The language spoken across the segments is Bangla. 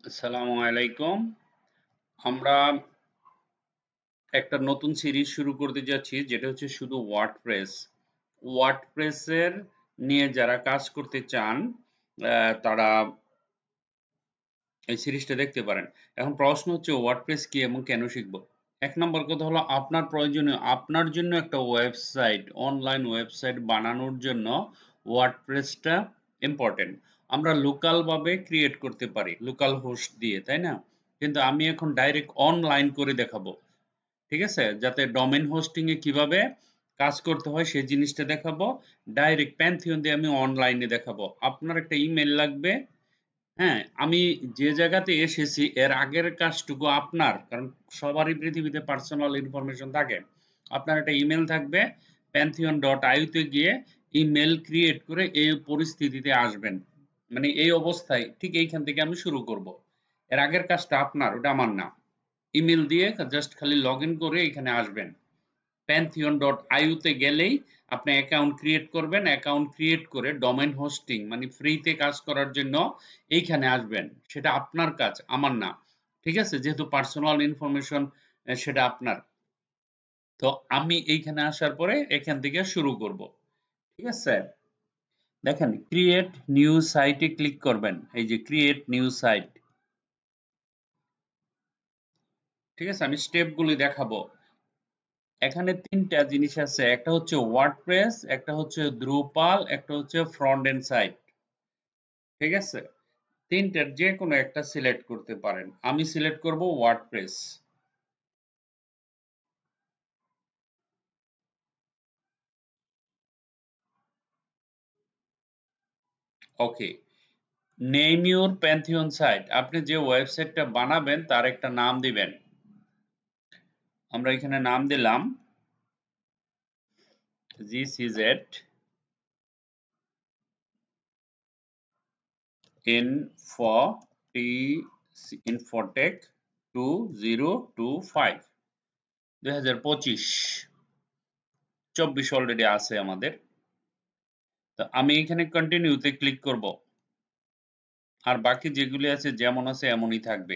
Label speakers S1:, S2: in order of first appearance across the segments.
S1: আসসালামু আলাইকুম। আমরা একটা নতুন সিরিজ শুরু করতে যাচ্ছি যেটা হচ্ছে শুধু ওয়ার্ডপ্রেস। ওয়ার্ডপ্রেসের নিয়ে যারা কাজ করতে চান তারা এই সিরিজটা দেখতে পারেন। এখন প্রশ্ন হচ্ছে ওয়ার্ডপ্রেস কি এবং কেন শিখব? এক নম্বর কথা হলো আপনার জন্য একটা ওয়েবসাইট, অনলাইন ওয়েবসাইট বানানোর জন্য ওয়ার্ডপ্রেসটা ইম্পর্টেন্ট। আমরা লোকাল ভাবে ক্রিয়েট করতে পারি, লোকাল হোস্ট দিয়ে, তাই না? কিন্তু আমি এখন ডাইরেক্ট অনলাইন করে দেখাবো। ঠিক আছে? যাতে ডোমেইন হোস্টিং এ কিভাবে কাজ করতে হয় সেই জিনিসটা দেখাবো। ডাইরেক্ট প্যান্থিয়ন দিয়ে আমি অনলাইনে দেখাবো। আপনার একটা ইমেল লাগবে। হ্যাঁ, আমি যে জায়গাতে এসেছি এর আগের কাজটুকু আপনার, কারণ সবারই পৃথিবীতে পার্সোনাল ইনফরমেশন থাকে। আপনার একটা ইমেল থাকবে, pantheon.io তে গিয়ে ইমেল ক্রিয়েট করে এই পরিস্থিতিতে আসবেন। মানে এই অবস্থায় ঠিক এইখান থেকে আমি শুরু করব। এর আগের কাজটা আপনার, ওটা আমার না। ইমেল দিয়ে জাস্ট খালি লগ ইন করে এখানে আসবেন। pantheon.io তে গেলেই আপনি অ্যাকাউন্ট ক্রিয়েট করবেন। অ্যাকাউন্ট ক্রিয়েট করে ডোমেইন হোস্টিং মানে ফ্রিতে কাজ করার জন্য এইখানে আসবেন। সেটা আপনার কাজ, আমার না। ঠিক আছে? যেহেতু পার্সোনাল ইনফরমেশন সেটা আপনার। তো আমি এইখানে আসার পরে এখান থেকে শুরু করব। ঠিক আছে? দেখেন, ক্রিয়েট নিউ সাইটে ক্লিক করবেন। এই যে ক্রিয়েট নিউ সাইট। ঠিক আছে? আমি স্টেপগুলি দেখাবো। এখানে ৩ টা জিনিস আছে। একটা হচ্ছে ওয়ার্ডপ্রেস, একটা হচ্ছে দ্রুপাল, একটা হচ্ছে ফ্রন্ট এন্ড সাইট। ঠিক আছে? ৩ টার যেকোনো একটা সিলেক্ট করতে পারেন। আমি সিলেক্ট করব WordPress. Okay. Name your Pantheon site. আপনি যে ওয়েবসাইটটা বানাবেন তার একটা নাম দিবেন। আমরা এখানে নাম দিলাম GCZ Info Infotech 2025 2025 24 অলরেডি আছে আমাদের। তো আমি এখানে কন্টিনিউতে ক্লিক করব। আর বাকি যেগুলি আছে যেমন আছে এমনই থাকবে।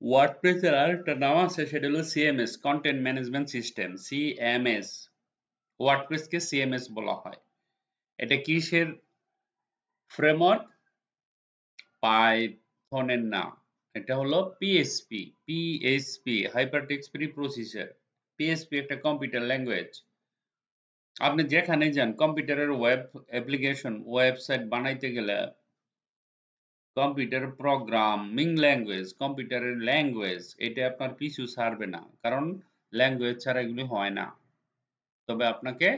S1: ওয়ার্ডপ্রেসের আরেকটা নাম আছে, সেটা হলো CMS, content management system, CMS. ওয়ার্ডপ্রেসকে সিএমএস বলা হয়। এটা কিসের ফ্রেমওয়ার্ক? পাইথনের না, এটা হলো PSP. PSP hypertext preprocessor. PSP একটা কম্পিউটার ল্যাঙ্গুয়েজ। আপনি যেখানে যান কম্পিউটারের ওয়েব অ্যাপ্লিকেশন ওয়েবসাইট বানাইতে গেলে কম্পিউটার প্রোগ্রামিং ল্যাঙ্গুয়েজ, কম্পিউটারের ল্যাঙ্গুয়েজ, এটা আপনার পিছু ছাড়বে না, কারণ ল্যাঙ্গুয়েজ ছাড়া এগুলি হয় না। তবে আপনাকে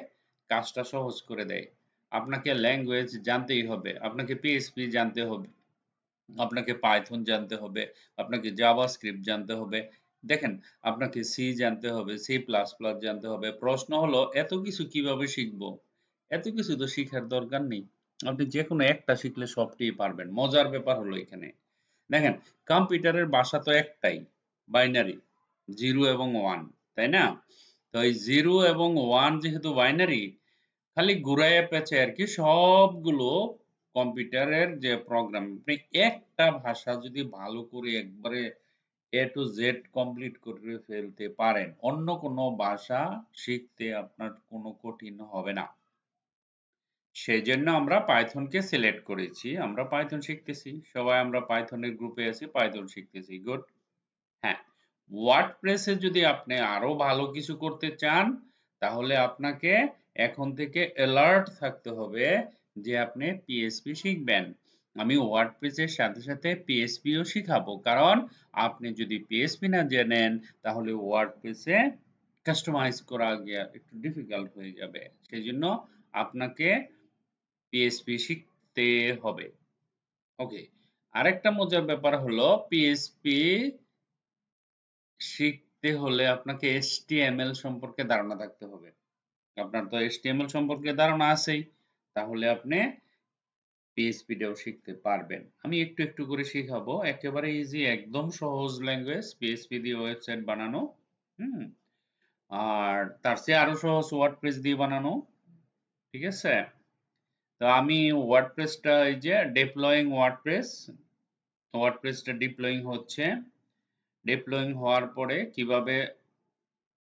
S1: কাজটা সহজ করে দেয়। আপনাকে ল্যাঙ্গুয়েজ জানতেই হবে, আপনাকে পিএইচপি জানতে হবে, আপনাকে পাইথন জানতে হবে, আপনাকে জাভাস্ক্রিপ্ট জানতে হবে। দেখেন, আপনাকে সি জানতে হবে, সি প্লাস প্লাস জানতে হবে। প্রশ্ন হলো এত কিছু কিভাবে শিখবো? এত কিছু তো শিখার দরকার নেই। আপনি যে কোনো একটা শিখলে সবটাই পারবেন। মজার ব্যাপার হলো এখানে, দেখেন, কম্পিউটারের ভাষা তো একটাই, বাইনারি, 0 এবং 1, তাই না? তো এই 0 এবং 1 যেহেতু বাইনারি, খালি ঘুরাইয়া পেঁচায় আরকি সবগুলো কম্পিউটারের যে প্রোগ্রাম, আপনি একটা ভাষা যদি ভালো করে একবারে A to Z কমপ্লিট করে ফেলতে পারেন, অন্য কোনো ভাষা শিখতে আপনার কোনো কঠিন হবে না। সেজন্য আমরা পাইথনকে সিলেক্ট করেছি। আমরা পাইথন শিখতেছি। সবাই আমরা পাইথনের গ্রুপে আছি, পাইথন শিখতেছি। গুড। হ্যাঁ, ওয়ার্ডপ্রেসে যদি আপনি আরো ভালো কিছু করতে চান, তাহলে আপনাকে এখন থেকে অ্যালার্ট থাকতে হবে যে আপনি পিএইচপি শিখবেন। আমি ওয়ার্ডপ্রেসের সাথে সাথে পিএইচপিও শিখাবো, কারণ আপনি যদি পিএইচপি না জানেন তাহলে ওয়ার্ডপ্রেসে কাস্টমাইজ করা গিয়া একটু ডিফিকাল্ট হয়ে যাবে। সেজন্য আপনাকে পিএইচপি শিখতে হবে। ওকে। আরেকটা মজার ব্যাপার হলো পিএইচপি শিখতে হলে আপনাকে HTML সম্পর্কে ধারণা থাকতে হবে। আপনার তো HTML সম্পর্কে ধারণা আছেই। তাহলে আপনি পিএইচপি টাও শিখতে পারবেন। আমি একটু একটু করে শিখাবো, একেবারে ইজি, একদম সহজ ল্যাঙ্গুয়েজ পিএইচপি দিয়ে ওয়েবসাইট বানানো। হুম, আর তার চেয়ে আরো সহজ ওয়ার্ডপ্রেস দিয়ে বানানো। ঠিক আছে, তো আমি ওয়ার্ডপ্রেসটা, এই যে ডিপ্লয়িং ওয়ার্ডপ্রেস, ওয়ার্ডপ্রেসটা ডিপ্লয়িং হচ্ছে। ডিপ্লয়িং হওয়ার পরে কিভাবে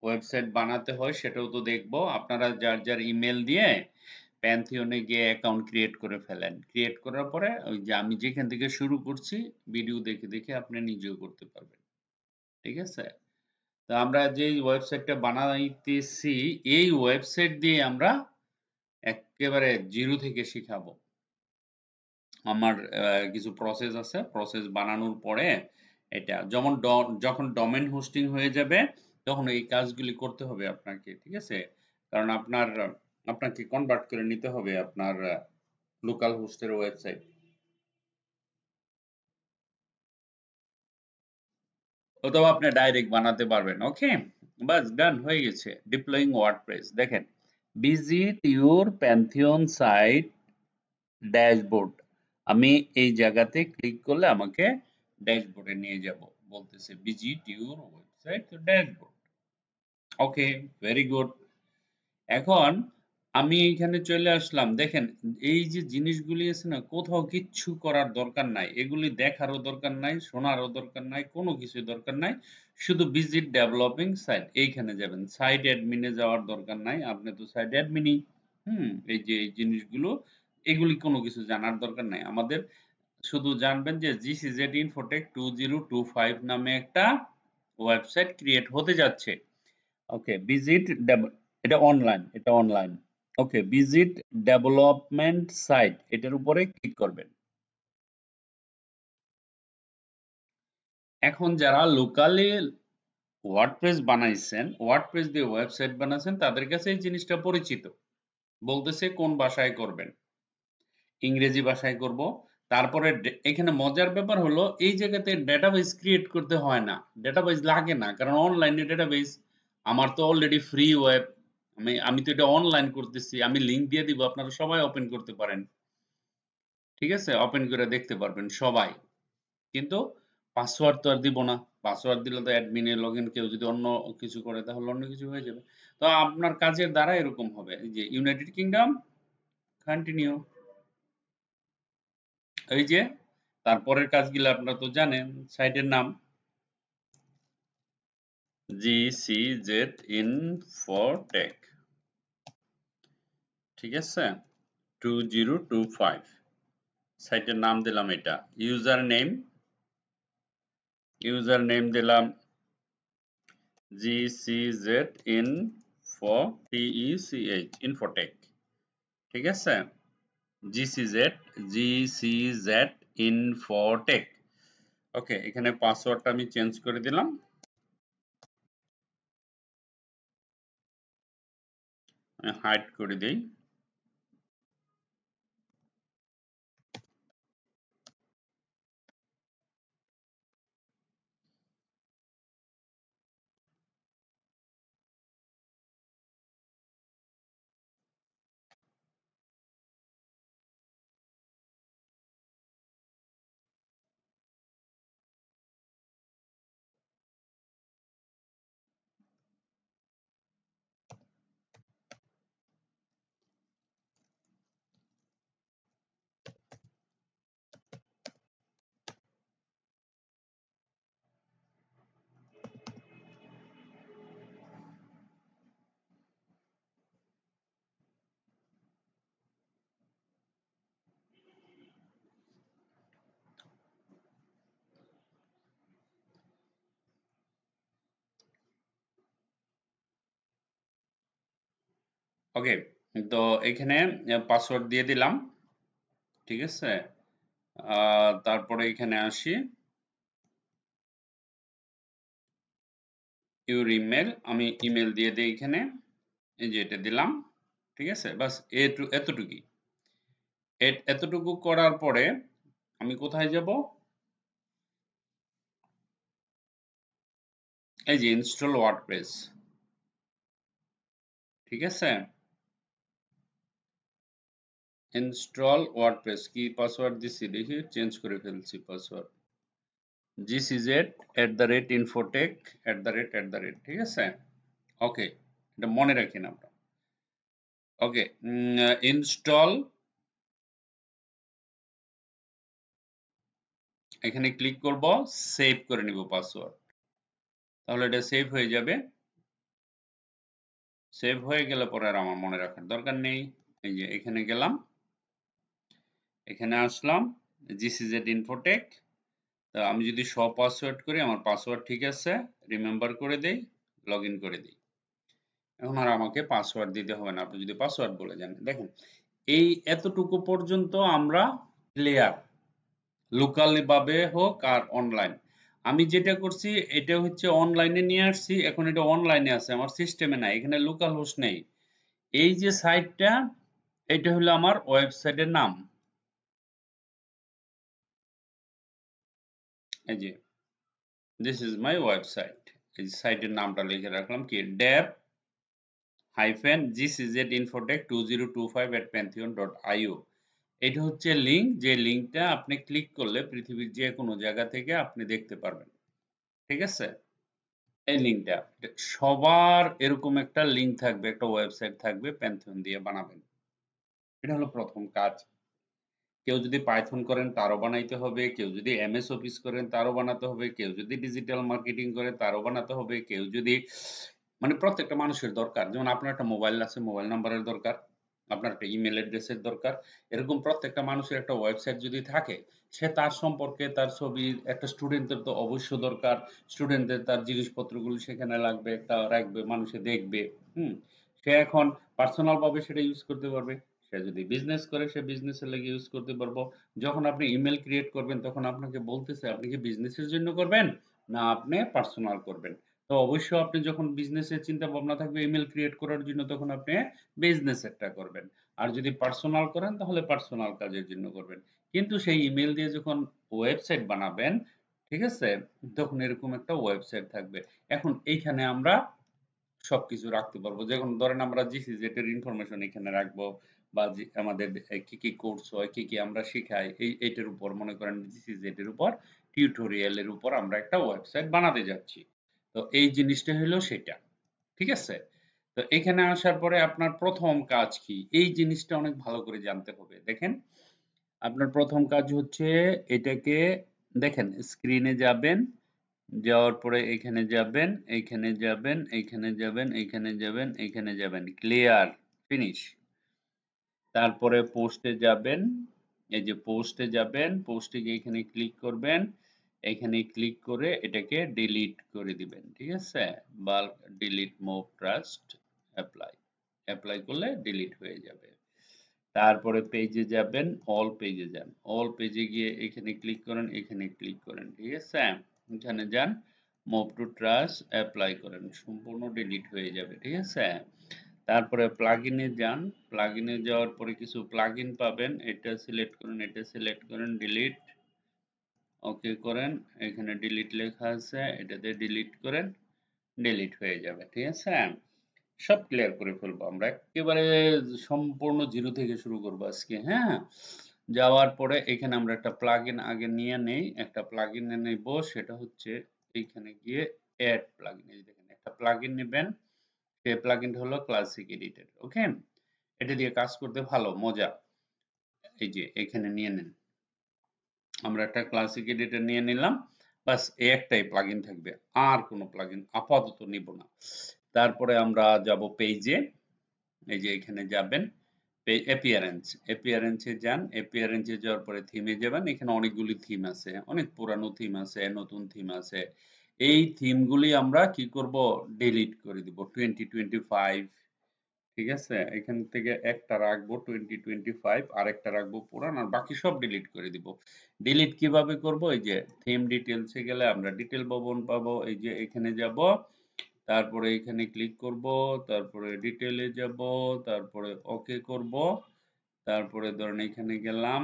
S1: ওয়েবসাইট বানাতে হয় সেটাও তো দেখবো। আপনারা যার যার ইমেল দিয়ে প্যান্থিয়নে গিয়ে অ্যাকাউন্ট ক্রিয়েট করে ফেলেন। ক্রিয়েট করার পরে ওই যে আমি যেখান থেকে শুরু করছি ভিডিও দেখে দেখে আপনি নিজেও করতে পারবেন। ঠিক আছে, তো আমরা যে ওয়েবসাইটটা বানাইতেছি এই ওয়েবসাইট দিয়ে আমরা একেবারে জিরো থেকে শিখাবো। আমার কিছু প্রসেস আছে, প্রসেস বানানোর পরে এটা যেমন যখন ডোমেন হোস্টিং হয়ে যাবে তখন এই কাজগুলি করতে হবে আপনাকে। ঠিক আছে, কারণ আপনাকে কনভার্ট করে নিতে হবে আপনার লোকাল হোস্টের ওয়েবসাইট, অথবা আপনি ডাইরেক্ট বানাতে পারবেন। ওকে, বাস ডান হয়ে গেছে ডিপ্লয়িং ওয়ার্ডপ্রেস। দেখেন, visit your Pantheon site dashboard, আমি এই জায়গাতে ক্লিক করলে আমাকে ড্যাশবোর্ডে নিয়ে যাব। বলতেছে visit your website dashboard. Okay, very good. এখন আমি এইখানে চলে আসলাম। দেখেন, এই যে জিনিসগুলি আছে না, কোথাও কিচ্ছু করার দরকার নাই, এগুলি দেখারও দরকার নাই, শোনারও দরকার নাই, কোনো কিছু দরকার নাই। শুধু ভিজিট ডেভেলপিং সাইট এইখানে যাবেন, সাইট অ্যাডমিনে যাওয়ার দরকার নাই, আপনি তো সাইট অ্যাডমিনই। এই যে এই জিনিসগুলো, এগুলি কোনো কিছু জানার দরকার নাই আমাদের। শুধু জানবেন যে জিসিজেড ইনফোটেক 2025 নামে একটা ওয়েবসাইট ক্রিয়েট হতে যাচ্ছে। ওকে, ভিজিট, এটা অনলাইন, এটা অনলাইন। ওকে, ভিজিট ডেভেলপমেন্ট সাইট, এটার উপরে ক্লিক করবেন। এখন যারা লোকালি ওয়ার্ডপ্রেস বানাইছেন, ওয়ার্ডপ্রেস দিয়ে ওয়েবসাইট বানাচ্ছেন, তাদের কাছে এই জিনিসটা পরিচিত। বলতেছে কোন ভাষায় করবেন, ইংরেজি ভাষায় করব। তারপরে এখানে মজার ব্যাপার হলো এই জায়গাতে ডেটাবেস ক্রিয়েট করতে হয় না, ডেটাবেস লাগে না, কারণ অনলাইনে ডেটাবেস। আমার তো অলরেডি ফ্রি ওয়েব, আমি তো এটা অনলাইন করতেছি, আমি লিংক দিয়ে দিব, আপনারা সবাই ওপেন করতে পারেন। ঠিক আছে, ওপেন করে দেখতে পারবেন সবাই। কিন্তু পাসওয়ার্ড তো আর দিব না, পাসওয়ার্ড দিলে তো অ্যাডমিনে লগইন, কেউ যদি অন্য কিছু করে তাহলে অন্য কিছু হয়ে যাবে। তো আপনার কাজের দ্বারা এরকম হবে, এই যে ইউনাইটেড কিংডম, কন্টিনিউ। এই যে তারপরের কাজগুলো আপনারা তো জানেন, সাইটের নাম GCZ ইনফোটেক। ঠিক আছে, 2025 সাইটের নাম দিলাম এটা। ইউজার নেম দিলাম GCZ ইনফো, ইনফোটেক। ঠিক আছে, GCZ GCZ ইনফোটেক। ওকে, এখানে পাসওয়ার্ডটা আমি চেঞ্জ করে দিলাম, হাইড করে দিই। ওকে, তো এখানে পাসওয়ার্ড দিয়ে দিলাম। ঠিক আছে, তারপরে এখানে আসি, ইউর ইমেল, আমি ইমেল দিয়ে দিই এখানে, এই যে এটা দিলাম। ঠিক আছে, বাস এতটুকুই। এতটুকু করার পরে আমি কোথায় যাব, এই যে ইনস্টল ওয়ার্ডপ্রেস। ঠিক আছে, ইনস্টল ওয়ার্ডপ্রেস কি পাসওয়ার্ড দিছি দেখি চেঞ্জ করে ফেলছি পাসওয়ার্ড gcz@infotech ঠিক আছে ওকে এটা মনে রাখেন আমরা ওকে ইনস্টল এখানে ক্লিক করব সেভ করে নিব পাসওয়ার্ড তাহলে এটা সেভ হয়ে যাবে সেভ হয়ে গেলে পরে আর আমার মনে রাখার দরকার নেই এই যে এখানে গেলাম এখানে আসলাম gcz infotech তো আমি যদি সব পাসওয়ার্ড করি আমার পাসওয়ার্ড ঠিক আছে রিমেম্বার করে দেই লগইন করে দিই এখন আর আমাকে পাসওয়ার্ড দিতে হবে না আপনি যদি পাসওয়ার্ড বলে যান দেখেন এই এতটুকু পর্যন্ত আমরা ক্লিয়ার লোকালি ভাবে হোক আর অনলাইন আমি যেটা করছি এটা হচ্ছে অনলাইনে নিয়ে আসছি এখন এটা অনলাইনে আছে আমার সিস্টেমে নাই এখানে লোকাল হোস্ট নেই এই যে সাইটটা এটা হলো আমার ওয়েবসাইটের নাম এই যে দিস ইজ মাই ওয়েবসাইট এই সাইটের নামটা লিখে রাখলাম কি ডেভ -gczinfotech2025@pantheon.io এটা হচ্ছে লিংক যে লিংকটা আপনি ক্লিক করলে পৃথিবীর যে কোনো জায়গা থেকে আপনি দেখতে পারবেন ঠিক আছে এই লিংকটা সবার এরকম একটা লিংক থাকবে একটা ওয়েবসাইট থাকবে প্যান্থিয়ন দিয়ে বানাবেন এটা হলো প্রথম কাজ কেউ যদি পাইথন করেন তারও বানাইতে হবে কেউ যদি এমএস অফিস করেন তারও বানাতে হবে কেউ যদি ডিজিটাল মার্কেটিং করে তারও বানাতে হবে কেউ যদি মানে প্রত্যেকটা মানুষের দরকার যেমন আপনার একটা মোবাইল আছে মোবাইল নাম্বারের দরকার আপনার একটা ইমেল অ্যাড্রেসের দরকার এরকম প্রত্যেকটা মানুষের একটা ওয়েবসাইট যদি থাকে সে তার সম্পর্কে তার ছবি একটা স্টুডেন্টের তো অবশ্য দরকার স্টুডেন্টদের তার জিনিসপত্রগুলো সেখানে লাগবে একটা রাখবে মানুষে দেখবে হুম সে এখন পার্সোনাল ভাবে সেটা ইউজ করতে পারবে সে যদি বিজনেস করে সে বিজনেসের লেগে ইউজ করতে পারবো যখন আপনি ইমেল ক্রিয়েট করবেন তখন আপনাকে বলতেছে আপনি কি বিজনেসের জন্য করবেন না আপনি পার্সোনাল করবেন তো অবশ্যই আপনি যখন বিজনেসের চিন্তা ভাবনা থাকবে ইমেল ক্রিয়েট করার জন্য তখন আপনি বিজনেস একটা করবেন আর যদি পার্সোনাল করেন তাহলে পার্সোনাল কাজের জন্য করবেন কিন্তু সেই ইমেল দিয়ে যখন ওয়েবসাইট বানাবেন ঠিক আছে তখন এরকম একটা ওয়েবসাইট থাকবে এখন এইখানে আমরা সবকিছু রাখতে পারবো যেমন ধরেন আমরা জিসিজেড এর ইনফরমেশন এখানে রাখবো বা আমাদের কি কি কোর্স হয় কি কি আমরা শিখাই এইটার উপর মনে করেন জিসিজেড এর উপর টিউটোরিয়াল এর উপর আমরা একটা ওয়েবসাইট বানাতে যাচ্ছি তো এই জিনিসটা হলো সেটা ঠিক আছে তো এখানে আসার পরে আপনার প্রথম কাজ কি এই জিনিসটা অনেক ভালো করে জানতে হবে দেখেন আপনার প্রথম কাজ হচ্ছে এটাকে দেখেন স্ক্রিনে যাবেন যাওয়ার পরে এখানে যাবেন এইখানে যাবেন এইখানে যাবেন এইখানে যাবেন এইখানে যাবেন ক্লিয়ার ফিনিশ তারপরে পোস্টে যাবেন এই যে পোস্টে যাবেন পোস্টে গিয়ে এখানে ক্লিক করবেন এখানে ক্লিক করে এটাকে ডিলিট করে দিবেন ঠিক আছে bulk delete move trust apply apply করলে ডিলিট হয়ে যাবে তারপরে পেজে যাবেন অল পেজে যান অল পেজে গিয়ে এখানে ক্লিক করেন এখানে ক্লিক করেন ঠিক আছে এখানে যান মুভ টু ট্রাস্ট অ্যাপ্লাই করেন সম্পূর্ণ ডিলিট হয়ে যাবে ঠিক আছে তারপরে প্লাগইনে যান প্লাগইনে যাওয়ার পরে কিছু প্লাগইন পাবেন এটা সিলেক্ট করেন ডিলিট ওকে করেন এখানে ডিলিট লেখা আছে এটাতে ডিলিট করেন ডিলিট হয়ে যাবে ঠিক আছে সব ক্লিয়ার করে ফেলবো আমরা একেবারে সম্পূর্ণ জিরো থেকে শুরু করবো আজকে হ্যাঁ যাওয়ার পরে এখানে আমরা একটা প্লাগইন আগে নিয়ে নেই একটা প্লাগইন নেব সেটা হচ্ছে এইখানে গিয়ে অ্যাড প্লাগইন এই দেখেন একটা প্লাগইন নেবেন সেই প্লাগইনটা হলো ক্লাসিক এডিটর ওকে এটা দিয়ে কাজ করতে ভালো মজা এই যে এখানে নিয়ে নেন আমরা একটা ক্লাসিক এডিটর নিয়ে নিলাম বাস এই একটাই প্লাগইন থাকবে আর কোনো প্লাগইন আপাতত নিব না তারপরে আমরা যাব পেজে এই যে এখানে যাবেন অ্যাপিয়ারেন্সে যান অ্যাপিয়ারেন্সে যাওয়ার পরে থিমে যাবেন এখানে অনেকগুলি থিম আছে অনেক পুরানো থিম আছে নতুন থিম আছে এই থিমগুলি আমরা কি করব ডিলিট করে দিব 2025 ঠিক আছে এখান থেকে একটা রাখবো 2025 আর একটা রাখবো পুরান আর বাকি সব ডিলিট করে দিব ডিলিট কিভাবে করব এই যে থিম ডিটেলসে গেলে আমরা ডিটেল ভবন পাবো এই যে এখানে যাব তারপরে এখানে ক্লিক করব তারপরে ডিটেলে যাব তারপরে ওকে করব তারপরে ধরেন এখানে গেলাম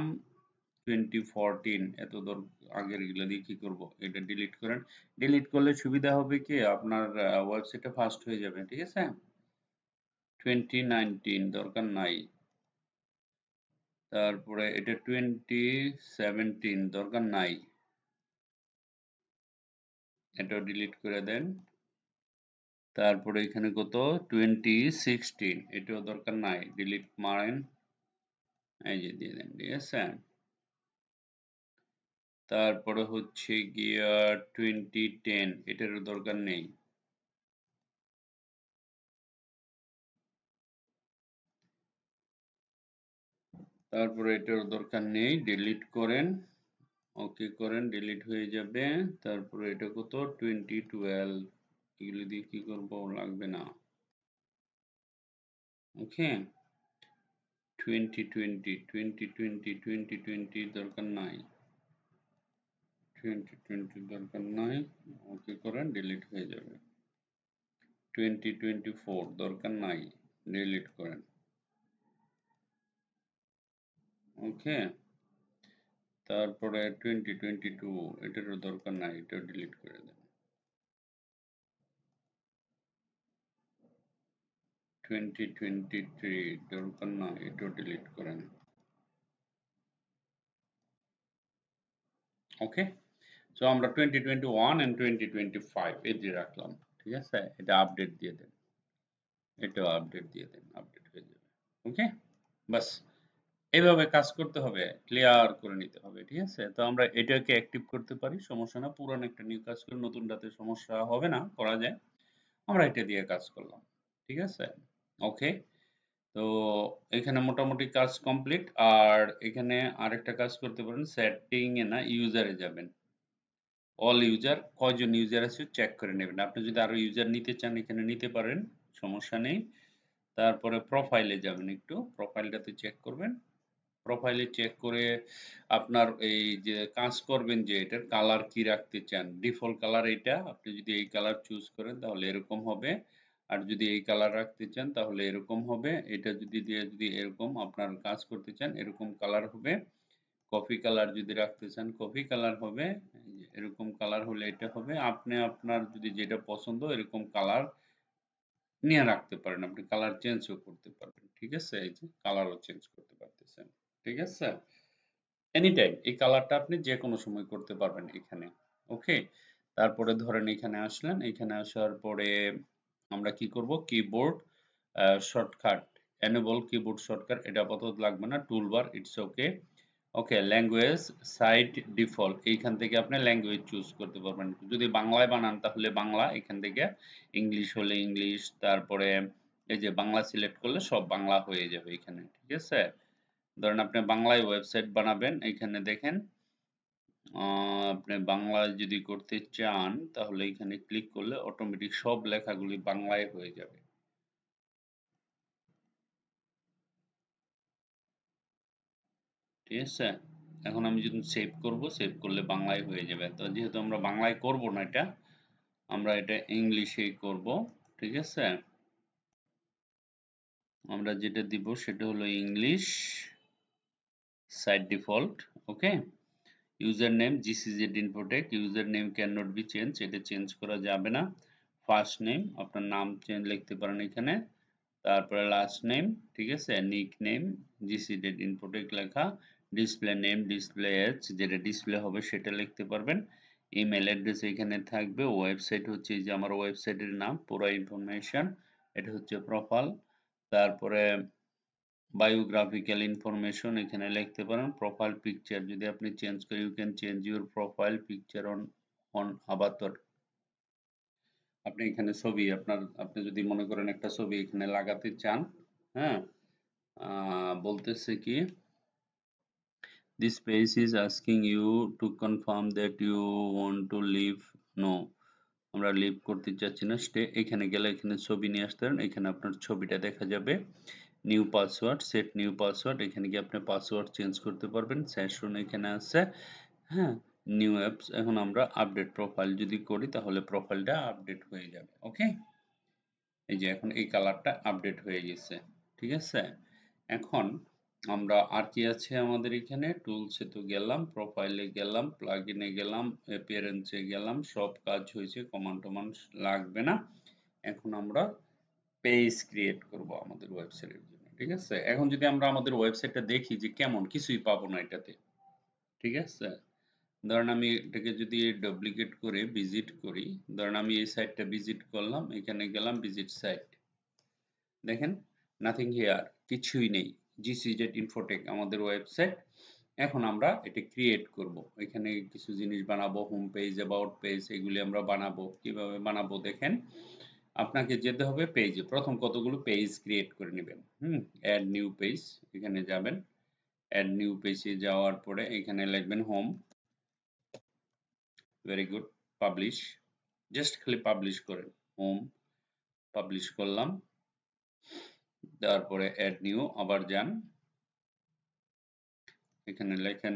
S1: 2014 এত দূর আগের গুলো দিয়ে কি করব এটা ডিলিট করেন ডিলিট করলে সুবিধা হবে কি আপনার ওয়েবসাইটটা ফাস্ট হয়ে যাবে ঠিক আছে 2019 দরকার নাই তারপরে এটা 2017 দরকার নাই, এটাও ডিলিট করে দেন। তারপরে এখানে কত 2016, এটাও দরকার নাই, ডিলিট মারেন, এই যে দিয়ে দেন, ঠিক আছে। তারপরে হচ্ছে গিয়া 2010, এটারও দরকার নেই। তারপরে এটারও দরকার নেই, ডিলিট করেন, ওকে করেন, ডিলিট হয়ে যাবে। তারপরে এটা কত 2012, এগুলো দিয়ে কি করব, লাগবে না। ওকে 2020 দরকার নাই, 2020 দরকার নাই, ওকে করেন, ডিলিট হয়ে যাবে। 2024 দরকার নাই, ডিলিট করেন। ওকে তারপরে 2022, এটারও দরকার নাই, এটাও ডিলিট করে দেন। 2023 দরকার না, এটাও ডিলিট করেন। ওকে সো আমরা 2021 and 2025 এই দিয়ে রাখলাম, ঠিক আছে। এটা আপডেট দিয়ে দেন, এটাও আপডেট দিয়ে দেন, আপডেট হয়ে যাবে। ওকে বাস এইভাবে কাজ করতে হবে, ক্লিয়ার করে নিতে হবে, ঠিক আছে। তো আমরা এটাকে অ্যাক্টিভ করতে পারি, সমস্যা না। পুরান একটা নিউ কাজ করে নতুনটাতে সমস্যা হবে না, করা যায়। আমরা এটা দিয়ে কাজ করলাম, ঠিক আছে। ওকে তো এখানে মোটামুটি কাজ কমপ্লিট। আর এখানে আরেকটা কাজ করতে পারেন, সেটিং এ না, ইউজারে যাবেন। অল ইউজার, কয়জন ইউজার আছে চেক করে নেবেন। আপনি যদি আরো ইউজার নিতে চান এখানে নিতে পারেন, সমস্যা নেই। তারপরে প্রোফাইলে যাবেন, একটু প্রোফাইলটাতে চেক করবেন। প্রোফাইলে চেক করে আপনার এই যে কাজ করবেন যে এটার কালার কি রাখতে চান, ডিফল্ট কালার এটা, আপনি যদি এই কালার চুজ করেন তাহলে এরকম হবে। আর যদি এই কালার রাখতে চান তাহলে এরকম হবে। এটা যদি দিয়ে যদি এরকম আপনার কাজ করতে চান এরকম কালার হবে। কফি কালার যদি রাখতে চান কফি কালার হবে। এই যে এরকম কালার হলে এটা হবে। আপনি আপনার যদি যেটা পছন্দ এরকম কালার নিয়ে রাখতে পারেন, আপনি কালার চেঞ্জও করতে পারবেন, ঠিক আছে। এই যে কালারও চেঞ্জ করতে পারতেছেন, ঠিক আছে। এনি টাইম এই কালারটা আপনি যে কোনো সময় করতে পারবেন এখানে। ওকে তারপরে ধরেন এখানে আসলেন, এখানে আসার পরে আমরা কি করব, keyboard shortcut, enable keyboard shortcut, এটা আপাতত লাগবে না, toolbar it's okay. Okay language side default, এইখান থেকে আপনি ল্যাঙ্গুয়েজ চুজ করতে পারবেন। যদি বাংলায় বানান তাহলে বাংলা, এখান থেকে ইংলিশ হলে ইংলিশ, তারপরে এই যে বাংলা সিলেক্ট করলে সব বাংলা হয়ে যাবে এখানে, ঠিক আছে। ধরেন আপনি বাংলায় ওয়েবসাইট বানাবেন, এখানে দেখেন আপনি বাংলায় যদি করতে চান তাহলে এখানে ক্লিক করলে অটোমেটিক সব লেখাগুলি বাংলায় হয়ে যাবে, ঠিক আছে। এখন আমি যদি সেভ করব, সেভ করলে বাংলায় হয়ে যাবে। তো যেহেতু আমরা বাংলায় করব না এটা, আমরা এটা ইংলিশেই করব, ঠিক আছে। আমরা যেটা দিব সেটা হলো English site default. Okay user name GCZ Infotech, user name can not be change, এটা চেঞ্জ করা যাবে না। ফার্স্ট নেম আপনার নাম চেঞ্জ লিখতে পারেন এখানে, তারপরে লাস্ট নেম, ঠিক আছে। নিক নেম জিসিডেড ইনফোটেক লেখা, ডিসপ্লে নেম ডিসপ্লে এজ, যেটা ডিসপ্লে হবে সেটা লিখতে পারবেন। ইমেল অ্যাড্রেস এখানে থাকবে। ওয়েবসাইট হচ্ছে এই যে আমার ওয়েবসাইটের নাম, পুরো ইনফরমেশন, এটা হচ্ছে প্রোফাইল। তারপরে বায়োগ্রাফিক্যাল ইনফরমেশন এখানে লিখতে পারেন। প্রোফাইল পিকচার যদি আপনি চেঞ্জ করেন, you can change your profile picture on on avatar, আপনি এখানে ছবি আপনার, আপনি যদি মনে করেন একটা ছবি এখানে লাগাতে চান, হ্যাঁ বলতেছে কি this page is asking you to confirm that you want to leave, no আমরা লিভ করতে চাচ্ছি না, স্টে। এখানে গেলে এখানে ছবি নিয়ে আসতে পারেন, এখানে আপনার ছবিটা দেখা যাবে। New password, set new password, এখানে গিয়ে আপনি পাসওয়ার্ড চেঞ্জ করতে পারবেন। সেশন এখানে আছে, হ্যাঁ নিউ অ্যাপস। এখন আমরা আপডেট প্রোফাইল যদি করি তাহলে প্রোফাইলটা আপডেট হয়ে যাবে। ওকে এই যে এখন এই কালারটা আপডেট হয়ে গেছে, ঠিক আছে। এখন আমরা আর কি আছে আমাদের এখানে, টুলসে তো গেলাম, প্রোফাইলে গেলাম, প্লাগইনে গেলাম, অ্যাপিয়ারেন্সে গেলাম, সব কাজ হয়েছে, কমান্ড টমান্ড লাগবে না। এখন আমরা পেজ ক্রিয়েট করব আমাদের ওয়েবসাইটের জন্য। ঠিক আছে? এখন যদি আমরা আমাদের ওয়েবসাইটটা দেখি যে কেমন, কিছুই পাবো না এটাতে। ঠিক আছে? ধরেন আমি এটাকে যদি ডুপ্লিকেট করে ভিজিট করি, ধরেন আমি এই সাইটটা ভিজিট করলাম, এখানে গেলাম ভিজিট সাইট। দেখেন নাথিং হিয়ার, কিছুই নেই। GCZ Infotech আমাদের ওয়েবসাইট। এখন আমরা এটা ক্রিয়েট করব। এখানে কিছু জিনিস বানাবো, হোম পেজ, অ্যাবাউট পেজ, এগুলি আমরা বানাবো। কিভাবে বানাবো দেখেন, আপনাকে যেতে হবে পেজে। প্রথম কতগুলো পেজ ক্রিয়েট করে নেবেন। অ্যাড নিউ পেজ, এখানে যাবেন। অ্যাড নিউ পেজে যাওয়ার পরে এখানে লিখবেন home. Very good. Publish, just খালি পাবলিশ করেন। হোম পাবলিশ করলাম, তারপরে অ্যাড নিউ আবার যান, এখানে লেখেন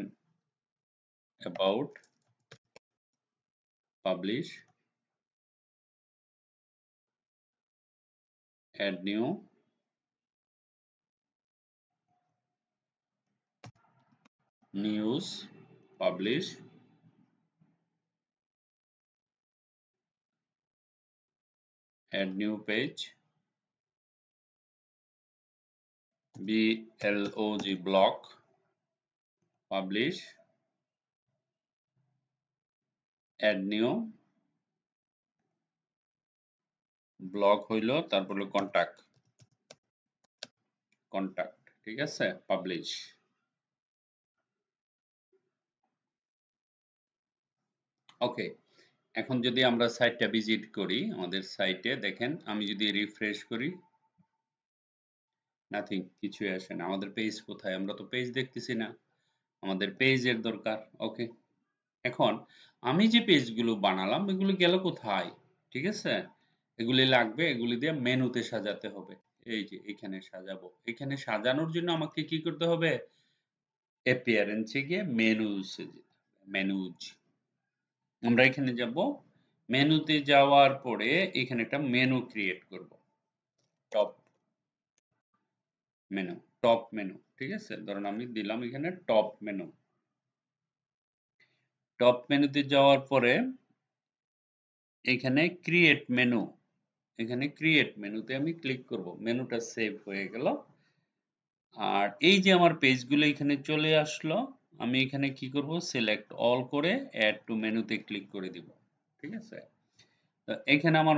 S1: about, publish, add new, news, publish, add new page, BLOG blog, publish, add new, blog হইল, তারপর হলো কন্টাক্ট, কন্টাক্ট, ঠিক আছে, পাবলিশ। ওকে, এখন যদি আমরা সাইটটা ভিজিট করি, আমাদের সাইটে দেখেন, আমি যদি রিফ্রেশ করি, নাথিং, কিছুই আসে না। আমাদের পেজ কোথায়? আমরা তো পেজ দেখতেছি না, আমাদের পেজের দরকার। ওকে, এখন আমি যে পেজগুলো বানালাম এগুলো গেল কোথায়? ঠিক আছে, এগুলি লাগবে, এগুলি দিয়ে মেনুতে সাজাতে হবে। এই যে এখানে সাজাবো, এখানে সাজানোর জন্য আমাকে কি করতে হবে? অ্যাপিয়ারেন্সে গিয়ে মেনুজে যেতে হবে। মেনুজ, আমরা এখানে যাব, মেনুতে যাওয়ার পরে এখানে একটা মেনু ক্রিয়েট করব। টপ মেনু, টপ মেনু, ঠিক আছে, ধরুন আমি দিলাম এখানে টপ মেনু। টপ মেনুতে যাওয়ার পরে এখানে ক্রিয়েট মেনু, এখানে ক্রিয়েট মেনুতে আমি ক্লিক করব, মেনুটা সেভ হয়ে গেল। আর এই যে আমার পেজগুলো এখানে চলে আসলো, আমি এখানে কি করব? সিলেক্ট অল করে অ্যাড টু মেনুতে ক্লিক করে দিব। ঠিক আছে, তো এখানে আমার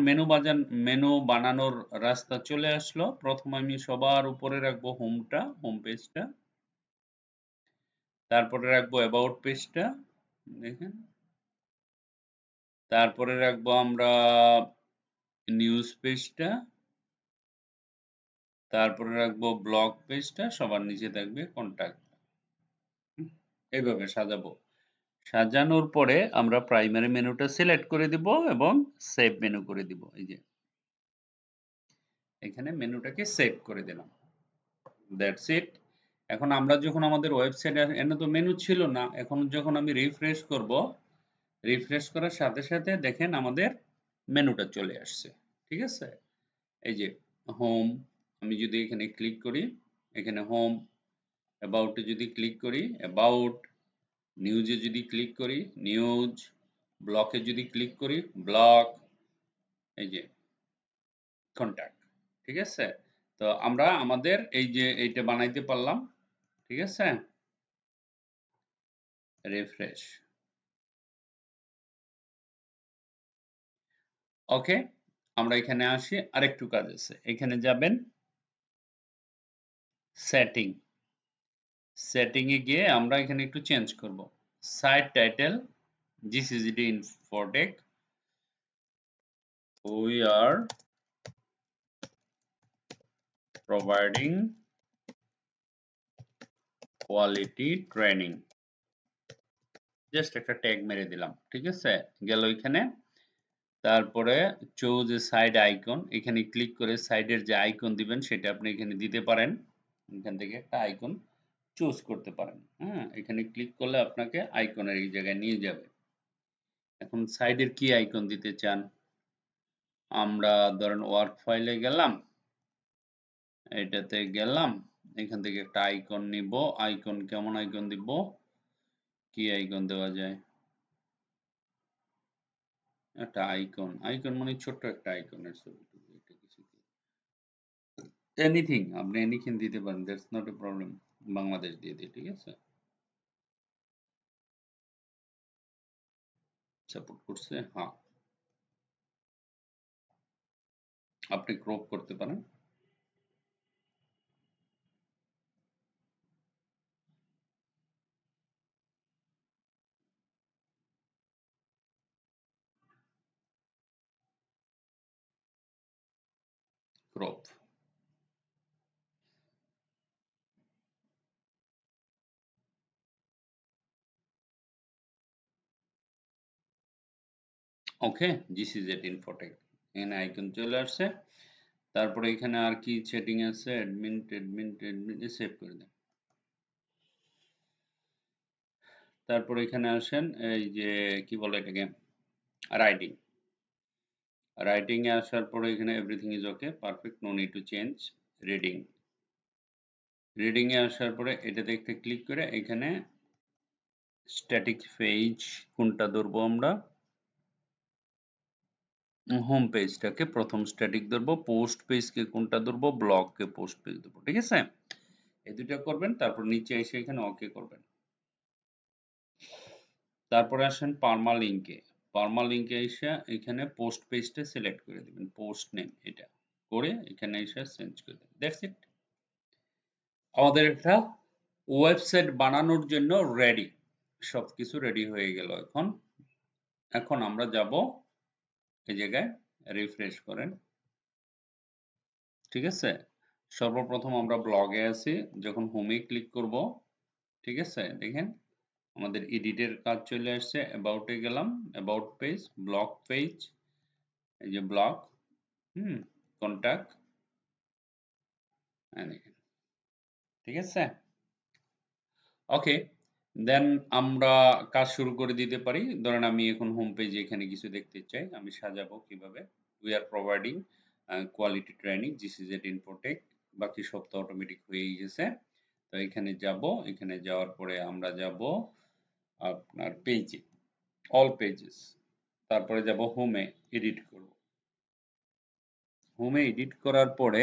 S1: মেনু বানানোর রাস্তা চলে আসলো। প্রথম আমি সবার উপরে রাখবো হোমটা, হোম পেজটা, তারপরে রাখবো অ্যাবাউট পেজটা, দেখেন, তারপরে রাখবো আমরা নিউজ পেজটা, তারপরে রাখবো ব্লগ পেজটা, সবার নিচে থাকবে কন্টাক্ট। এইভাবে সাজাবো। সাজানোর পরে আমরা প্রাইমারি মেনুটা সিলেক্ট করে দিব এবং সেভ মেনু করে দিব। এই যে এখানে মেনুটাকে সেভ করে দিলাম। That's it. এখন আমরা যখন আমাদের ওয়েবসাইটে, এখানে তো মেনু ছিল না, এখন যখন আমি রিফ্রেশ করব, রিফ্রেশ করার সাথে সাথে দেখেন আমাদের মেনুটা চলে আসছে। ঠিক আছে, এই যে হোম, আমি যদি এখানে ক্লিক করি, এখানে হোম, অ্যাবাউটে যদি ক্লিক করি অ্যাবাউট, নিউজে যদি ক্লিক করি নিউজ, ব্লকে যদি ক্লিক করি ব্লক, এই যে কন্টাক্ট। ঠিক আছে, তো আমরা আমাদের এই যে এইটা বানাইতে পারলাম। ঠিক আছে, রিফ্রেশ। ওকে, আমরা এখানে আসি, আরেকটু কাজ আছে। এখানে যাবেন সেটিং, সেটিং এ গিয়ে আমরা এখানে একটু চেঞ্জ করব। Site title GCGD Infotech, we are providing quality training, জাস্ট একটা ট্যাগ মেরে দিলাম। ঠিক আছে, গেল এখানে। তারপরে চুজ সাইড আইকন, এখানে ক্লিক করে সাইডের যে আইকন দিবেন সেটা আপনি এখানে দিতে পারেন। এখান থেকে একটা আইকন চুজ করতে পারেন। হ্যাঁ, এখানে ক্লিক করলে আপনাকে আইকনের এই জায়গায় নিয়ে যাবে। এখন সাইডের কি আইকন দিতে চান? আমরা ধরেন ওয়ার্ক ফাইলে গেলাম, এটাতে গেলাম, এখান থেকে একটা আইকন নিব। আইকন কেমন আইকন দিব? কি আইকন দেওয়া যায়? একটা আইকন, আইকন মানে ছোট্ট একটা আইকনের ছবি। এনিথিং আপনি এনিথিং দিতে পারেন, that's not a problem. Bangladesh দিয়ে দিই, ঠিক আছে? সাপোর্ট করছে, হ্যাঁ। আপনি ক্রপ করতে পারেন। Crop. Okay, this is at Infotech. এখানে আইকন চলে আসছে। তারপরে এখানে আর কি সেটিং আছে? অ্যাডমিন অ্যাডমিন অ্যাডমিন সেভ করে দেন। তারপরে এখানে আসেন, এই যে কি বলে এটাকে, রাইটিং। রাইটিং এ আসার পরে এখানে everything is okay, perfect, no need to change. Reading. Reading এ আসার পরে এটাতে একটা ক্লিক করে এখানে স্ট্যাটিক পেজ কোনটা ধরবো আমরা? হোম পেজটাকে প্রথম স্ট্যাটিক ধরবো, পোস্ট পেজকে কোনটা ধরবো? ব্লগকে পোস্ট পেজ ধরবো, ঠিক আছে? এই দুইটা করবেন, তারপর নিচে এসে এখানে ওকে করবেন। তারপরে আসেন পার্মালিঙ্কে। পার্মালিঙ্কে এসে এখানে পোস্ট পেজটা সিলেক্ট করে দিবেন, পোস্ট নেম এটা করে এখানে এসে চেঞ্জ করে দেবেন, দ্যাটস ইট। আমাদের একটা ওয়েবসাইট বানানোর জন্য রেডি, সবকিছু রেডি হয়ে গেল। এখন এখন আমরা যাব এই জায়গায়, রিফ্রেশ করেন, ঠিক আছে? সর্বপ্রথম আমরা ব্লগে আছি, যখন হোমে ক্লিক করব, ঠিক আছে, দেখেন আমাদের এডিটের কাজ চলে আসছে। অ্যাবাউটে গেলাম, অ্যাবাউট পেজ, ব্লগ পেজ, এই যে ব্লগ, কন্টাক্ট, দেখেন, ঠিক আছে? ওকে, দেন আমরা কাজ শুরু করে দিতে পারি। ধরেন আমি এখন হোম পেজে এখানে কিছু দেখতে চাই, আমি সাজাবো কিভাবে। We are providing quality training, this is at Infotech. বাকি সব তো অটোমেটিক হয়েই গেছে। তো এখানে যাব, এখানে যাওয়ার পরে আমরা যাব আপনার পেজে, অল পেজেস। তারপরে যাব হোমে, এডিট করব। হোমে এডিট করার পরে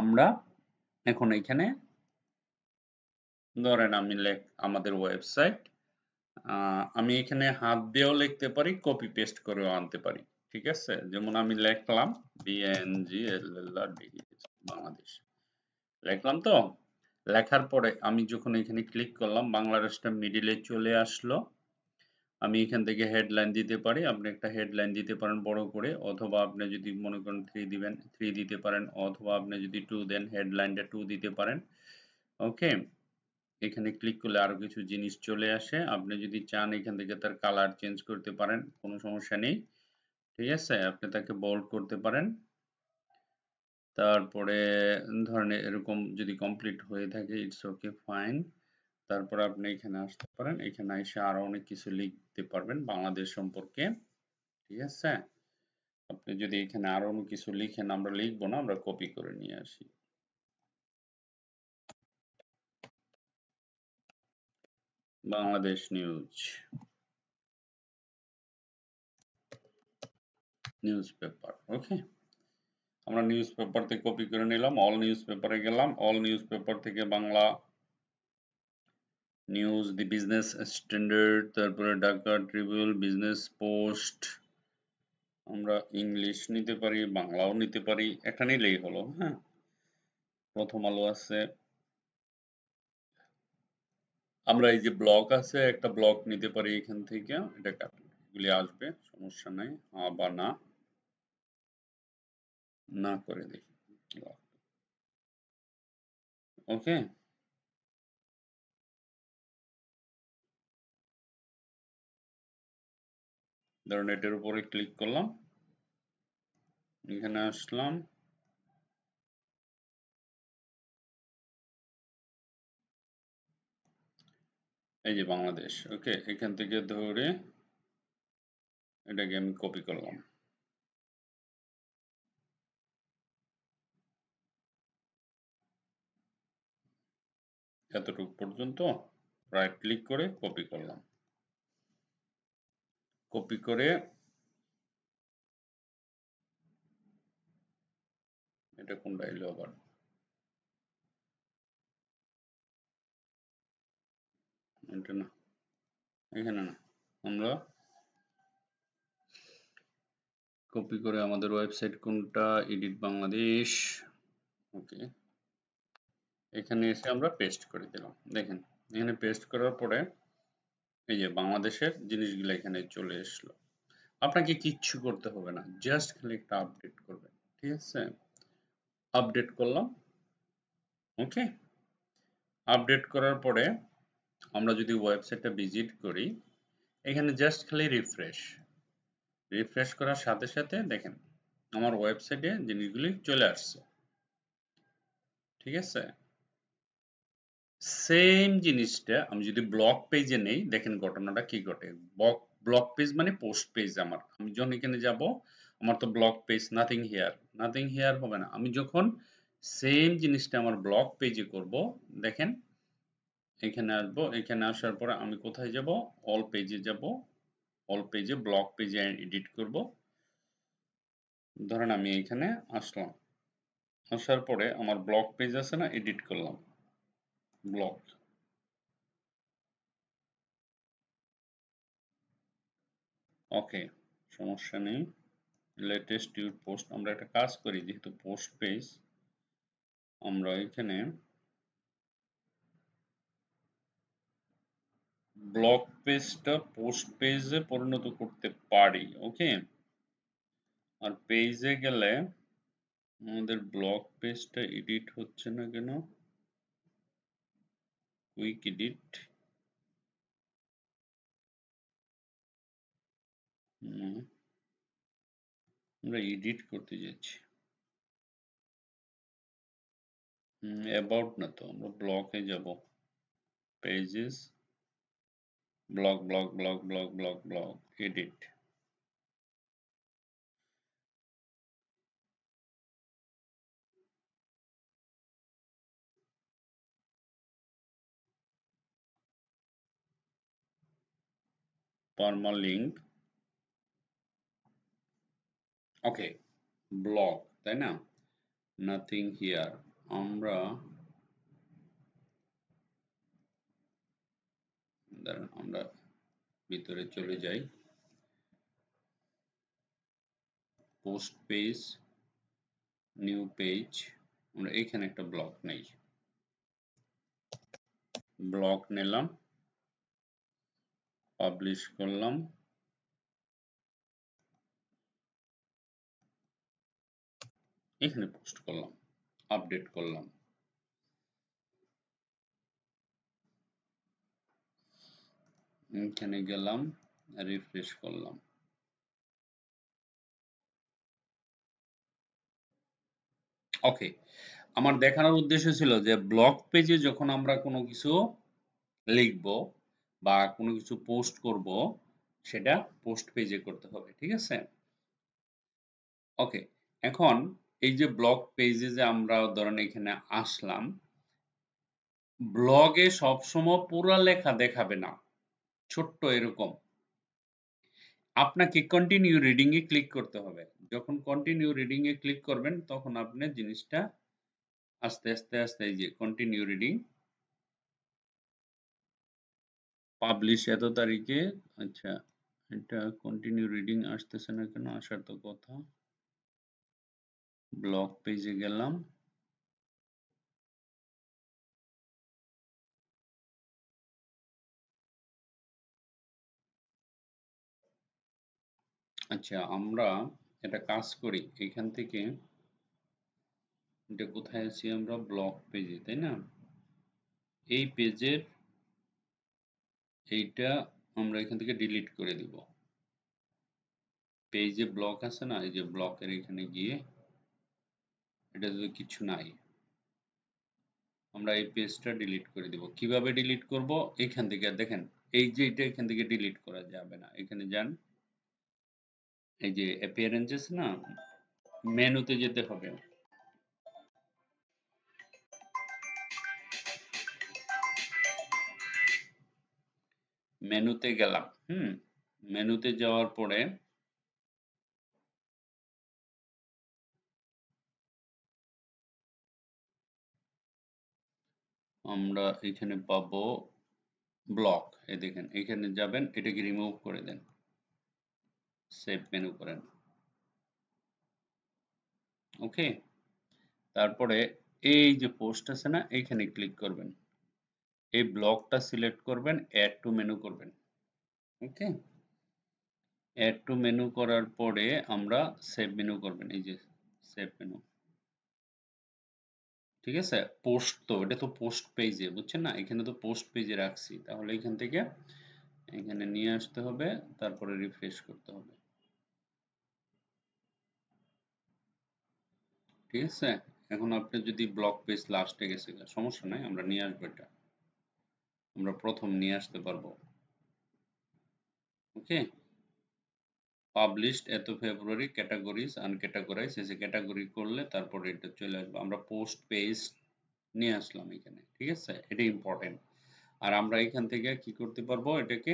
S1: আমরা এখন এখানে ধরেন আমি আমাদের ওয়েবসাইট, আমি এখানে হাত দিয়েও লিখতে পারি, কপি পেস্ট করেও আনতে পারি, ঠিক আছে? যেমন আমি লিখলাম BNGLLRD বাংলাদেশ, লিখলাম তো। লেখার পরে আমি যখন এখানে ক্লিক করলাম, বাংলাদেশটা মিডিলে চলে আসলো। আমি এখান থেকে হেডলাইন দিতে পারি, আপনি একটা হেডলাইন দিতে পারেন বড় করে, অথবা আপনি যদি মনে করেন 3 দিবেন 3 দিতে পারেন, অথবা আপনি যদি 2 দেন হেডলাইনটা 2 দিতে পারেন। ওকে, এখানে ক্লিক করলে আরো কিছু জিনিস চলে আসে। আপনি যদি চান এখান থেকে তার কালার চেঞ্জ করতে পারেন, কোনো সমস্যা নেই, ঠিক আছে? আপনি তাকে বোল্ড করতে পারেন। তারপরে ধরেন এরকম যদি কমপ্লিট হয়ে থাকে, ইটস ওকে, ফাইন। তারপর আপনি এখানে আসতে পারেন, এখানে এসে আরো অনেক কিছু লিখতে পারবেন বাংলাদেশ সম্পর্কে, ঠিক আছে? আপনি যদি এখানে আরো অনেক কিছু লিখেন, আমরা লিখবো না, আমরা কপি করে নিয়ে আসি। বাংলাদেশ নিউজ, নিউজ পেপার, ওকে। আমরা নিউজ পেপার থেকে কপি করে নিলাম, অল নিউজ পেপারে গেলাম, অল নিউজ পেপার থেকে Bangla news, the business standard, তারপরে ঢাকা ট্রিবিউন, বিজনেস পোস্ট, আমরা ইংলিশ নিতে পারি, বাংলাও নিতে পারি, একটা নিলেই হলো, হ্যাঁ। প্রথম আলো আছে, আমরা এই যে ব্লক আছে, একটা ব্লক নিতে পারি এখান থেকে, এটা এগুলি আসবে, সমস্যা নাই, হ্যাঁ বা না, না করে দেখি, ওকে। ধরুন এটার উপরে ক্লিক করলাম, এখানে আসলাম, এই যে বাংলাদেশ, ওকে। এখান থেকে ধরে এটাকে আমি কপি করলাম, এতটুকু পর্যন্ত, রাইট ক্লিক করে কপি করলাম, কপি করে এটা কোনটা এলো আবার, এটা না, এখানে না, আমরা কপি করে আমাদের ওয়েবসাইট কোনটা, এডিট বাংলাদেশ, ওকে, এখানে এসে আমরা পেস্ট করে দিলাম। দেখেন এখানে পেস্ট করার পরে এই যে বাংলাদেশের জিনিসগুলো এখানে চলে আসলো। আপনাকে কিচ্ছু করতে হবে না, জাস্ট খালি একটা আপডেট করবেন, ঠিক আছে? আপডেট করলাম, ওকে। আপডেট করার পরে আমরা যদি ওয়েবসাইটটা ভিজিট করি, এখানে জাস্ট খালি রিফ্রেশ করার সাথে সাথে দেখেন আমার ওয়েবসাইটে জিনিসগুলি চলে আসছে, ঠিক আছে? সেম জিনিসটা আমি যদি ব্লগ পেজে নেই, দেখেন ঘটনাটা কি ঘটে। ব্লগ পেজ মানে পোস্ট পেজ। আমি যখন এখানে যাব, আমার তো ব্লগ পেজ নাথিং হিয়ার হবে না। আমি যখন সেম জিনিসটা আমার ব্লগ পেজে করব, দেখেন এখানে আসবো, এখানে আসার পরে আমি কোথায় যাব, অল পেজে যাব, অল পেজে ব্লগ পেজে এডিট করব। ধরেন আমি এখানে আসলাম, আসার পরে আমার ব্লগ পেজ আছে না, এডিট করলাম ব্লগ, ওকে, সমস্যা নেই। লেটেস্ট ইউড পোস্ট, আমরা একটা কাজ করি, যেহেতু পোস্ট পেজ, আমরা এখানে ব্লগ পেজটা পোস্ট পেজে পরিণত করতে পারি, ওকে। আর পেজে গেলে আমাদের ব্লগ পেজটা এডিট হচ্ছে না কেন, কুইক এডিট, আমরা এডিট করতে যাচ্ছি, অ্যাবাউট না তো, আমরা ব্লগে যাব, পেজেস, ব্লগ এডিট, পারমালিঙ্ক, ওকে, ব্লগ, তাই না? নাথিং হিয়ার, আমরা দাঁড়ান, আমরা ভিতরে চলে যাই, পোস্ট পেজ, নিউ পেজ, আমরা এখানে একটা ব্লক নেই, ব্লক নিলাম, পাবলিশ করলাম, এখানে পোস্ট করলাম, আপডেট করলাম, এখানে গেলাম, রিফ্রেশ করলাম, ওকে। আমার দেখানোর উদ্দেশ্য ছিল যে ব্লগ পেজে যখন আমরা কোনো কিছু লিখব বা কোনো কিছু পোস্ট করব, সেটা পোস্ট পেজে করতে হবে, ঠিক আছে? ওকে, এখন এই যে ব্লগ পেজে যে আমরা ধরেন এখানে আসলাম, ব্লগে সবসময় পুরা লেখা দেখাবে না, ছোট্ট এরকম। আপনাকে কন্টিনিউ রিডিং এ ক্লিক করতে হবে। যখন কন্টিনিউ রিডিং এ ক্লিক করবেন, তখন আপনি জিনিসটা আস্তে আস্তে আস্তে, এই যে কন্টিনিউ রিডিং, পাবলিশ এত তারিখে, আচ্ছা এটা কন্টিনিউ রিডিং আসতেছে না কেন, আসার তো কথা। ব্লগ পেজে গেলাম, আচ্ছা আমরা একটা কাজ করি, এখান থেকে এটা কোথায় আছি আমরা, ব্লগ পেজে, তাই না? এই পেজের এইটা আমরা এখান থেকে ডিলিট করে দিব। পেজে ব্লক আছে না, এই যে ব্লকের এখানে গিয়ে এটা যদি কিছু নাই, আমরা এই পেজটা ডিলিট করে দিব। কিভাবে ডিলিট করব, এখান থেকে দেখেন, এই যে এটা এখান থেকে ডিলিট করা যাবে না, এখানে যান, এই যে অ্যাপিয়ারেন্সেস না, মেনুতে যেতে হবে, মেনুতে গেলাম, মেনুতে যাওয়ার পরে আমরা এখানে পাবো ব্লক, এই দেখেন এখানে যাবেন, এটাকে রিমুভ করে দেন, সেভ মেনু করেন। ওকে, তারপরে এই যে পোস্ট আছে না, এইখানে ক্লিক করবেন, এই ব্লকটা সিলেক্ট করবেন, অ্যাড টু মেনু করবেন। ওকে, অ্যাড টু মেনু করার পরে আমরা সেভ মেনু করবেন, এই যে সেভ মেনু। ঠিক আছে, পোস্ট তো এটা তো পোস্ট পেজে, বুঝছেন না, এখানে তো পোস্ট পেজে রাখছি, তাহলে এখান থেকে এখানে নিয়ে আসতে হবে, তারপরে রিফ্রেশ করতে হবে। ঠিক আছে, এখন আপনি যদি ব্লক পেজ লাস্টে গেছে, সমস্যা নাই, আমরা নিয়ে আসবো এটা, আমরা প্রথম নিয়ে আসতে পারবো। ওকে, পাবলিশড এত ফেব্রুয়ারি, ক্যাটাগরিজ আনক্যাটাগরাইজ, এসে ক্যাটাগরি করলে তারপরে এটা চলে আসবে, আমরা পোস্ট পেজ নিয়ে আসলাম এখানে। ঠিক আছে, এটা ইম্পর্টেন্ট। আর আমরা এখান থেকে কি করতে পারবো, এটাকে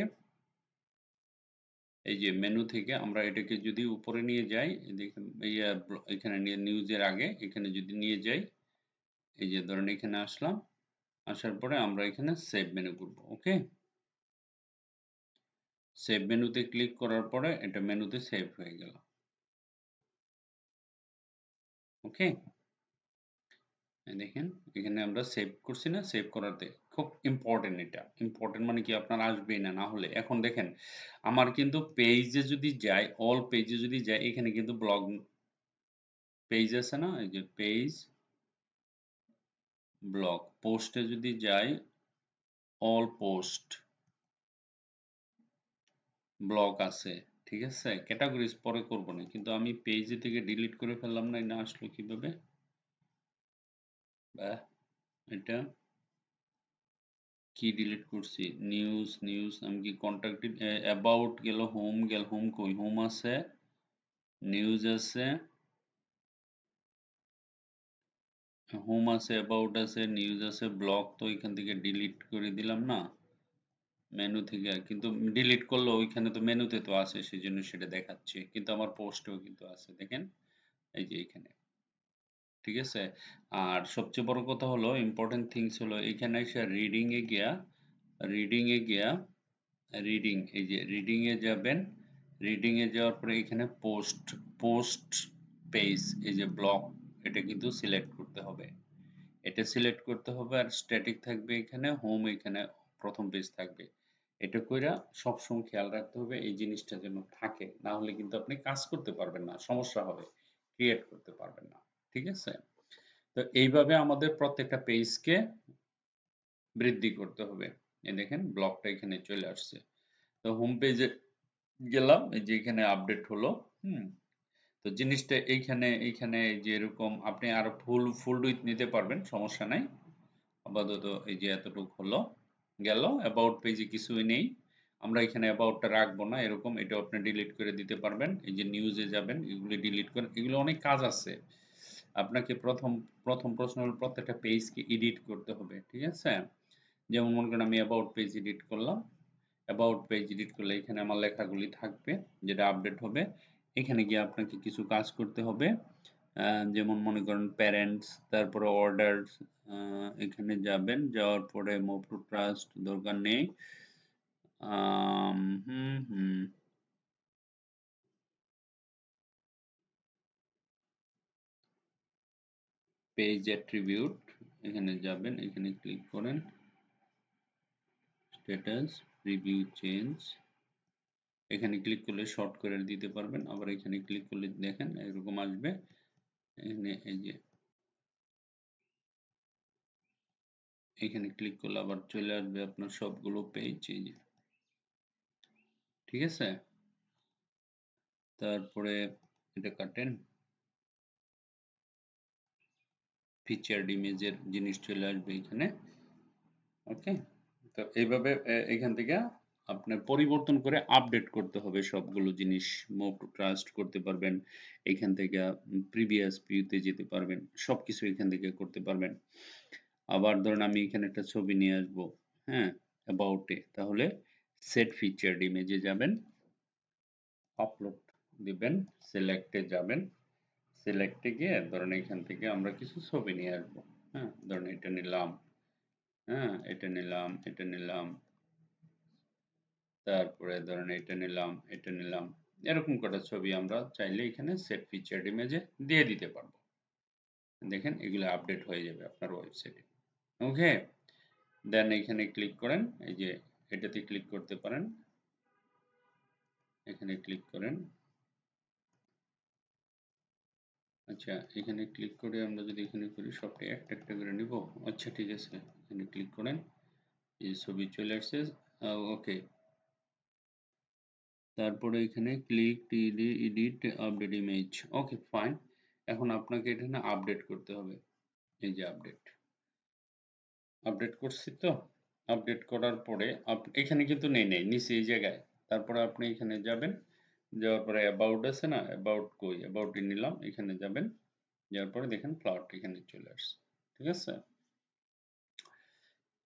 S1: এই যে মেনু থেকে আমরা এটাকে যদি উপরে নিয়ে যাই, দেখেন এখানে নিউজের আগে এখানে যদি নিয়ে যাই, এই যে ধরেন এখানে আসলাম, আসার পরে আমরা এখানে সেভ মেনু করব। ওকে, সেভ মেনুতে ক্লিক করার পরে এটা মেনুতে সেভ হয়ে গেল। ওকে, দেখেন এখানে আমরা সেভ করছি না, সেভ করাতে খুব ইম্পর্টেন্ট, এটা ইম্পর্টেন্ট মানে কি আপনার আসবেই না, না হলে এখন দেখেন আমার কিন্তু পেজে যদি যাই, অল পেজে যদি যাই, এখানে কিন্তু ব্লগ পেজ আছে না, এই যে পেজ ব্লগ, পোস্টে যদি যাই, অল পোস্ট ব্লগ আছে। ঠিক আছে, ক্যাটাগরিজ পরে করব না, কিন্তু আমি পেজে থেকে ডিলিট করে ফেললাম না, না আসলো কিভাবে, বাহ, এটা কি ডিলিট করছি, নিউজ, নিউজ আমি কি কন্টাক্ট, অ্যাবাউট গেল, হোম গেল, হোম কই, হোম আছে, নিউজ আছে, হোম আছে, অ্যাবাউট আছে, নিউজ আছে, ব্লগ তো এখান থেকে ডিলিট করে দিলাম না মেনু থেকে, কিন্তু ডিলিট করলো ওইখানে তো মেনুতে তো আছে, সেই জন্য সেটা দেখাচ্ছে, কিন্তু আমার পোস্টেও কিন্তু আছে, দেখেন এই যে এখানে। ঠিক আছে, আর সবচেয়ে বড় কথা হলো, ইম্পর্টেন্ট থিংস হলো, এখানে এসে রিডিং এ গিয়া, রিডিং এ গিয়া, রিডিং, এই যে রিডিং এ যাবেন, রিডিং এ যাওয়ার পরে এখানে পোস্ট, পোস্ট পেজ, এই যে ব্লক, এটা কিন্তু সিলেক্ট করতে হবে, এটা সিলেক্ট করতে হবে, আর স্ট্যাটিক থাকবে এখানে, হোম এখানে প্রথম পেজ থাকবে। এটা কইরা সবসময় খেয়াল রাখতে হবে এই জিনিসটা যেন থাকে, না হলে কিন্তু আপনি কাজ করতে পারবেন না, সমস্যা হবে, ক্রিয়েট করতে পারবেন না। ঠিক আছে, তো এইভাবে আমাদের প্রত্যেকটা পেজকে বৃদ্ধি করতে হবে। এই দেখেন ব্লকটা এখানে চলে আসছে, তো হোম পেজে গেলাম, এই যে এখানে আপডেট হলো। হুম, তো জিনিসটা এইখানে এইখানে এই যে এরকম আপনি আরো ফুল ফুল উইথ নিতে পারবেন, সমস্যা নাই। আপাতত এই যে এতটুকু হলো, গেল, অ্যাবাউট পেজে কিছুই নেই, আমরা এখানে অ্যাবাউটটা রাখবো না, এরকম এটাও আপনি ডিলিট করে দিতে পারবেন। এই যে নিউজে যাবেন, এগুলি ডিলিট করেন, এগুলো অনেক কাজ আছে। আপনাকে প্রথম প্রথম প্রশ্ন হলো প্রত্যেকটা পেজকে এডিট করতে হবে। ঠিক আছে, যেমন মনে করেন আমি অ্যাবাউট পেজ এডিট করলাম, অ্যাবাউট পেজ এডিট করলে এখানে আমার লেখাগুলি থাকবে, যেটা আপডেট হবে। এখানে গিয়ে আপনাকে কিছু কাজ করতে হবে, যেমন মনে করেন প্যারেন্টস, তারপরে অর্ডারস, এখানে যাবেন, যাওয়ার পরে মুভ টু ট্রাস্ট দরকার নেই, হুম হুম, পেজ অ্যাট্রিবিউট, এখানে যাবেন, এখানে ক্লিক করেন, স্ট্যাটাস, রিভিউ চেঞ্জ, এখানে ক্লিক করলে শর্ট করে দিতে পারবেন, আবার এখানে ক্লিক করলে দেখেন এরকম আসবে, এখানে এই যে এখানে ক্লিক করলে আবার চলে আসবে আপনার সবগুলো পেজ, এই যে। ঠিক আছে, তারপরে এটা কাটেন, ফিচার্ড ইমেজের জিনিস চলে আসবে এখানে। ওকে, তো এইভাবে এখান থেকে আপনার পরিবর্তন করে আপডেট করতে হবে সবগুলো জিনিস, মুভ টু ট্রাস্ট করতে পারবেন, এখান থেকে প্রিভিয়াস ভিউতে যেতে পারবেন, সবকিছু এখান থেকে করতে পারবেন। আবার ধরুন আমি এখানে একটা ছবি নিয়ে আসবো, হ্যাঁ, অ্যাবাউটে, তাহলে সেট ফিচার্ড ইমেজে যাবেন, আপলোড দিবেন, সিলেক্টে যাবেন, সিলেক্টে গিয়ে ধরেন এখান থেকে আমরা কিছু ছবি নিয়ে আসবো, হ্যাঁ, ধরেন এটা নিলাম, হ্যাঁ, এটা নিলাম, এটা নিলাম, তারপরে ধরেন এটা নিলাম, এরকম কটা ছবি আমরা চাইলে এখানে সেট ফিচার্ড ইমেজে দিয়ে দিতে পারবো। দেখেন এগুলো আপডেট হয়ে যাবে আপনার ওয়েবসাইটে। ওকে, দেন এখানে ক্লিক করেন, এই যে এটাতে ক্লিক করতে পারেন, এখানে ক্লিক করেন। আচ্ছা, এখানে ক্লিক করে আমরা যদি এখানে করি সবটা একটা একটা করে নিব। আচ্ছা ঠিক আছে, এখানে ক্লিক করেন, এই ছবি চলে আসছে। ওকে, তারপরে এখানে click edit update image. Okay fine, এখন আপনাকে এটা না আপডেট করতে হবে। এই যে আপডেট করছি তো, আপডেট করার পরে এখানে কিন্তু নেই নিচে এই জায়গায়। তারপরে আপনি এখানে যাবেন, যাওয়ার পরে অ্যাবাউট আছে না, অ্যাবাউট কই, অ্যাবাউটে নিলাম, এখানে যাবেন, যাওয়ার পরে দেখেন প্লট এখানে চলে আসছে। ঠিক আছে,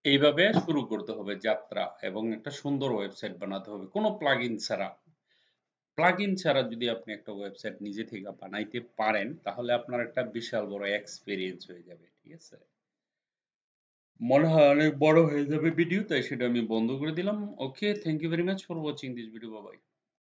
S1: এইভাবে শুরু করতে হবে যাত্রা, এবং একটা সুন্দর ওয়েবসাইট বানাতে হবে কোনো প্লাগইন ছাড়া। প্লাগইন ছাড়া যদি আপনি একটা ওয়েবসাইট নিজে থেকে বানাইতে পারেন, তাহলে আপনার একটা বিশাল বড় এক্সপেরিয়েন্স হয়ে যাবে। ঠিক আছে, মনে হয় অনেক বড় হয়ে যাবে ভিডিও, তাই সেটা আমি বন্ধ করে দিলাম। Okay, thank you very much for watching this video, bye by.